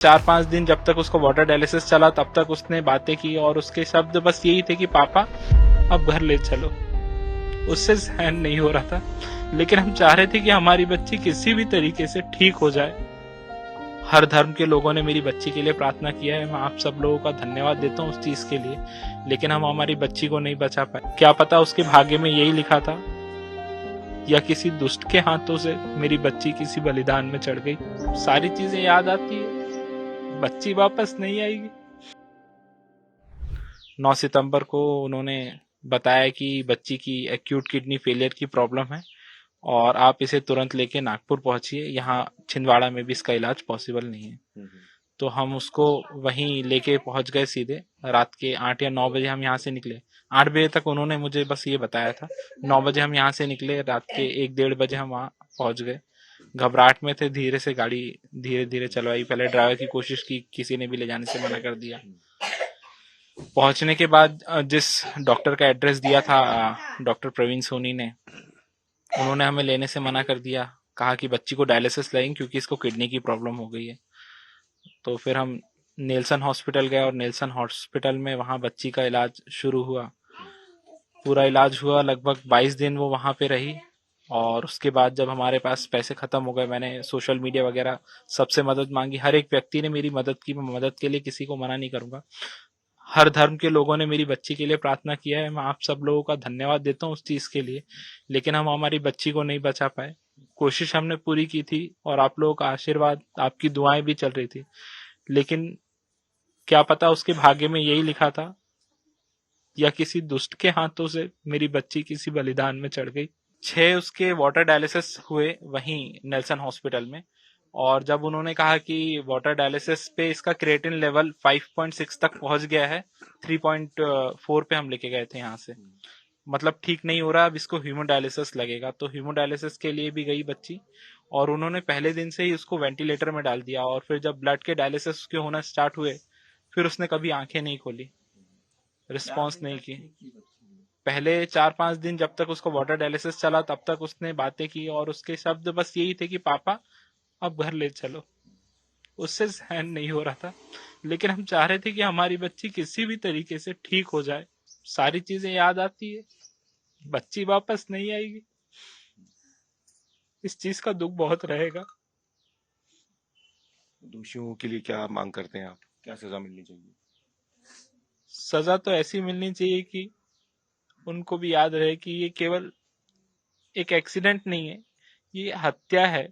4-5 दिन जब तक उसको वाटर डायलिसिस चला तब तक उसने बातें की और उसके शब्द बस यही थे कि पापा अब घर ले चलो। उससे सहन नहीं हो रहा था, लेकिन हम चाह रहे थे कि हमारी बच्ची किसी भी तरीके से ठीक हो जाए। हर धर्म के लोगों ने मेरी बच्ची के लिए प्रार्थना किया है, मैं आप सब लोगों का धन्यवाद देता हूँ उस चीज के लिए, लेकिन हम हमारी बच्ची को नहीं बचा पाए। क्या पता उसके भाग्य में यही लिखा था, या किसी दुष्ट के हाथों से मेरी बच्ची किसी बलिदान में चढ़ गई। सारी चीजें याद आती है, बच्ची वापस नहीं आएगी। 9 सितंबर को उन्होंने बताया कि बच्ची की एक्यूट किडनी फेलियर की प्रॉब्लम है और आप इसे तुरंत लेके नागपुर पहुंचिए, यहाँ छिंदवाड़ा में भी इसका इलाज पॉसिबल नहीं है। तो हम उसको वहीं लेके पहुंच गए सीधे। रात के 8 या 9 बजे हम यहाँ से निकले। 8 बजे तक उन्होंने मुझे बस ये बताया था। 9 बजे हम यहाँ से निकले, रात के 1-1:30 बजे हम वहाँ पहुंच गए। घबराहट में थे, धीरे से गाड़ी धीरे धीरे चलवाई। पहले ड्राइवर की कोशिश की, किसी ने भी ले जाने से मना कर दिया। पहुंचने के बाद जिस डॉक्टर का एड्रेस दिया था डॉक्टर प्रवीण सोनी ने, उन्होंने हमें लेने से मना कर दिया। कहा कि बच्ची को डायलिसिस लाएंगे क्योंकि इसको किडनी की प्रॉब्लम हो गई है। तो फिर हम नेल्सन हॉस्पिटल गए और नेल्सन हॉस्पिटल में वहां बच्ची का इलाज शुरू हुआ। पूरा इलाज हुआ, लगभग 22 दिन वो वहां पे रही। और उसके बाद जब हमारे पास पैसे खत्म हो गए, मैंने सोशल मीडिया वगैरह सबसे मदद मांगी। हर एक व्यक्ति ने मेरी मदद की, मैं मदद के लिए किसी को मना नहीं करूंगा। हर धर्म के लोगों ने मेरी बच्ची के लिए प्रार्थना किया है, मैं आप सब लोगों का धन्यवाद देता हूँ उस चीज के लिए, लेकिन हम हमारी बच्ची को नहीं बचा पाए। कोशिश हमने पूरी की थी और आप लोगों का आशीर्वाद, आपकी दुआएं भी चल रही थी, लेकिन क्या पता उसके भाग्य में यही लिखा था, या किसी दुष्ट के हाथों से मेरी बच्ची किसी बलिदान में चढ़ गई। 6 उसके वाटर डायलिसिस हुए वहीं नेल्सन हॉस्पिटल में, और जब उन्होंने कहा कि वाटर डायलिसिस पे इसका क्रिएटिन लेवल 5.6 तक पहुंच गया है, 3.4 पे हम लेके गए थे यहाँ से, मतलब ठीक नहीं हो रहा, अब इसको हीमोडायलिसिस लगेगा। तो हीमोडायलिसिस के लिए भी गई बच्ची, और उन्होंने पहले दिन से ही उसको वेंटिलेटर में डाल दिया। और फिर जब ब्लड के डायलिसिस उसके होना स्टार्ट हुए, फिर उसने कभी आंखें नहीं खोली, रिस्पॉन्स नहीं की। पहले 4-5 दिन जब तक उसको वाटर डायलिसिस चला तब तक उसने बातें की और उसके शब्द बस यही थे कि पापा अब घर ले चलो। उससे सहन नहीं हो रहा था, लेकिन हम चाह रहे थे कि हमारी बच्ची किसी भी तरीके से ठीक हो जाए। सारी चीजें याद आती है, बच्ची वापस नहीं आएगी। इस चीज का दुख बहुत रहेगा। दोषियों के लिए क्या मांग करते हैं आप, क्या सजा मिलनी चाहिए? सजा तो ऐसी मिलनी चाहिए कि उनको भी याद रहे कि ये केवल एक एक्सीडेंट नहीं है, ये हत्या है।